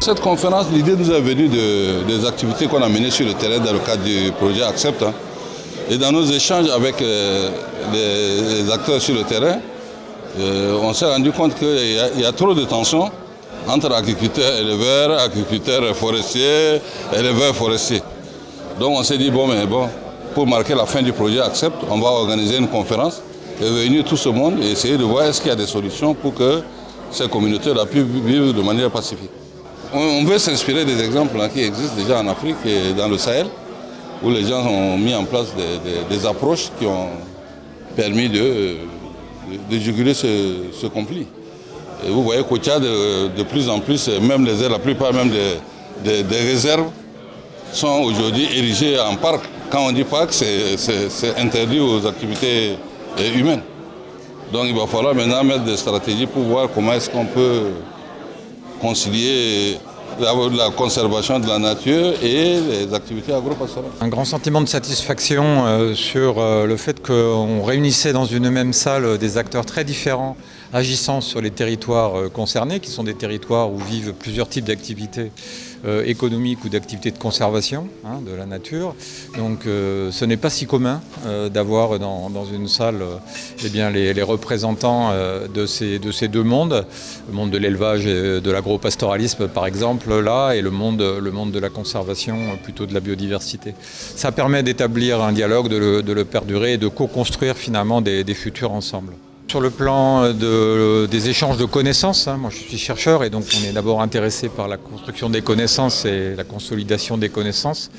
Cette conférence, l'idée nous est venue des activités qu'on a menées sur le terrain dans le cadre du projet Accept. Et dans nos échanges avec les acteurs sur le terrain, on s'est rendu compte qu'il y a trop de tensions entre agriculteurs, éleveurs, agriculteurs forestiers, éleveurs forestiers. Donc on s'est dit, pour marquer la fin du projet Accept, on va organiser une conférence et réunir tout ce monde et essayer de voir est-ce qu'il y a des solutions pour que ces communautés-là puissent vivre de manière pacifique. On veut s'inspirer des exemples qui existent déjà en Afrique et dans le Sahel, où les gens ont mis en place des approches qui ont permis de juguler ce conflit. Et vous voyez qu'au Tchad, de plus en plus, même la plupart même des réserves sont aujourd'hui érigées en parc. Quand on dit parc, c'est interdit aux activités humaines. Donc il va falloir maintenant mettre des stratégies pour voir comment est-ce qu'on peut concilier la conservation de la nature et les activités agro-pastorales. Un grand sentiment de satisfaction sur le fait qu'on réunissait dans une même salle des acteurs très différents agissant sur les territoires concernés, qui sont des territoires où vivent plusieurs types d'activités économiques ou d'activités de conservation de la nature. Donc ce n'est pas si commun d'avoir dans une salle les représentants de ces deux mondes, le monde de l'élevage et de l'agro-pastoralisme par exemple là, et le monde de la conservation, plutôt de la biodiversité. Ça permet d'établir un dialogue, de le perdurer et de co-construire finalement des futurs ensemble. Sur le plan des échanges de connaissances, moi je suis chercheur et donc on est d'abord intéressé par la construction des connaissances et la consolidation des connaissances.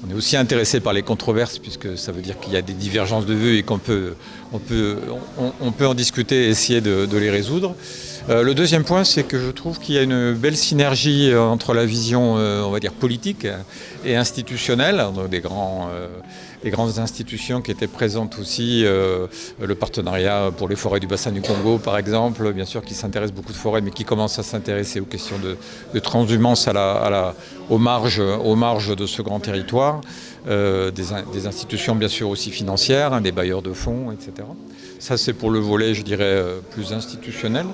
On est aussi intéressé par les controverses puisque ça veut dire qu'il y a des divergences de vues et qu'on peut en discuter et essayer de les résoudre. Le deuxième point, c'est que je trouve qu'il y a une belle synergie entre la vision, on va dire, politique et institutionnelle, des grandes institutions qui étaient présentes aussi, le partenariat pour les forêts du bassin du Congo par exemple, bien sûr qui s'intéresse beaucoup de forêts mais qui commence à s'intéresser aux questions de transhumance aux marges de ce grand territoire, des institutions bien sûr aussi financières, des bailleurs de fonds, etc. Ça c'est pour le volet je dirais plus institutionnel.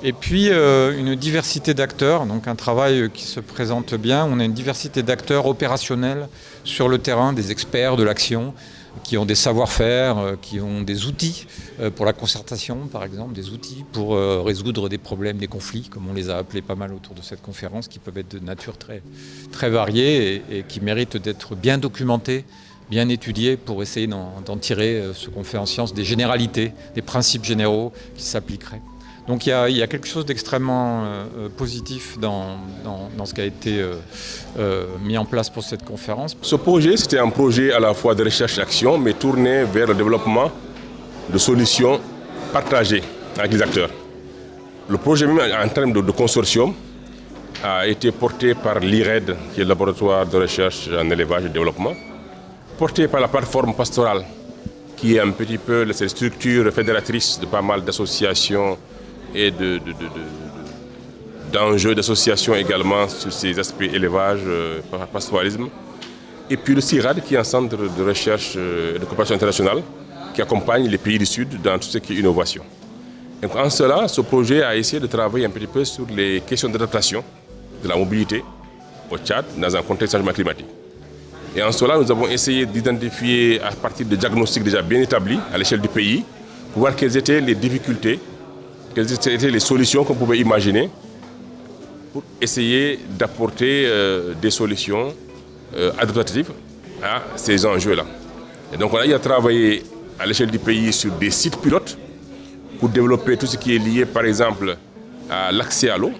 Et puis une diversité d'acteurs, donc un travail qui se présente bien. On a une diversité d'acteurs opérationnels sur le terrain, des experts de l'action, qui ont des savoir-faire, qui ont des outils pour la concertation, par exemple, des outils pour résoudre des problèmes, des conflits, comme on les a appelés pas mal autour de cette conférence, qui peuvent être de nature très, très variée et qui méritent d'être bien documentés, bien étudiés pour essayer d'en tirer ce qu'on fait en science, des généralités, des principes généraux qui s'appliqueraient. Donc il y a quelque chose d'extrêmement positif dans ce qui a été mis en place pour cette conférence. Ce projet, c'était un projet à la fois de recherche et d'action, mais tourné vers le développement de solutions partagées avec les acteurs. Le projet même en termes de consortium a été porté par l'IRED, qui est le laboratoire de recherche en élevage et développement, porté par la plateforme pastorale, qui est un petit peu cette structure fédératrice de pas mal d'associations et d'enjeux d'association également sur ces aspects élevage, pastoralisme. Et puis le CIRAD qui est un centre de recherche et de coopération internationale qui accompagne les pays du Sud dans tout ce qui est innovation. Donc en cela, ce projet a essayé de travailler un petit peu sur les questions d'adaptation de la mobilité au Tchad dans un contexte de changement climatique. Et en cela, nous avons essayé d'identifier à partir de diagnostics déjà bien établis à l'échelle du pays, pour voir quelles étaient les difficultés, quelles étaient les solutions qu'on pouvait imaginer pour essayer d'apporter des solutions adaptatives à ces enjeux-là. Et donc on a travaillé à l'échelle du pays sur des sites pilotes pour développer tout ce qui est lié par exemple à l'accès à l'eau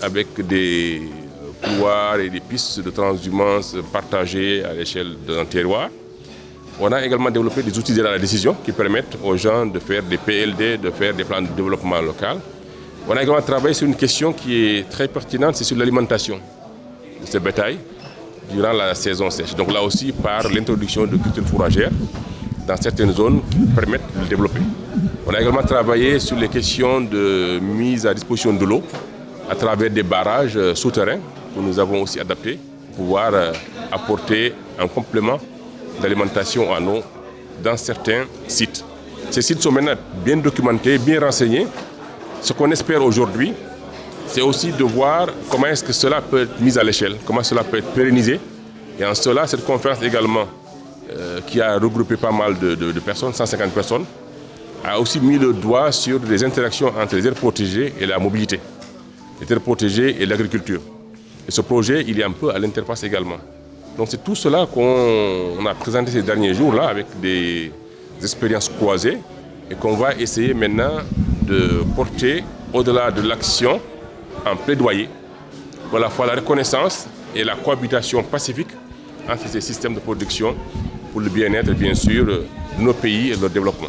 avec des couloirs et des pistes de transhumance partagées à l'échelle d'un terroir. On a également développé des outils d'aide à la décision qui permettent aux gens de faire des PLD, de faire des plans de développement local. On a également travaillé sur une question qui est très pertinente, c'est sur l'alimentation de ce bétail durant la saison sèche. Donc là aussi, par l'introduction de cultures fourragères dans certaines zones qui permettent de le développer. On a également travaillé sur les questions de mise à disposition de l'eau à travers des barrages souterrains que nous avons aussi adaptés pour pouvoir apporter un complément d'alimentation en eau dans certains sites. Ces sites sont maintenant bien documentés, bien renseignés. Ce qu'on espère aujourd'hui, c'est aussi de voir comment est-ce que cela peut être mis à l'échelle, comment cela peut être pérennisé. Et en cela, cette conférence également, qui a regroupé pas mal de personnes, 150 personnes, a aussi mis le doigt sur les interactions entre les aires protégées et la mobilité, les terres protégées et l'agriculture. Et ce projet, il est un peu à l'interface également. Donc c'est tout cela qu'on a présenté ces derniers jours-là avec des expériences croisées et qu'on va essayer maintenant de porter au-delà de l'action en plaidoyer pour à la fois la reconnaissance et la cohabitation pacifique entre ces systèmes de production pour le bien-être, bien sûr, de nos pays et de leur développement.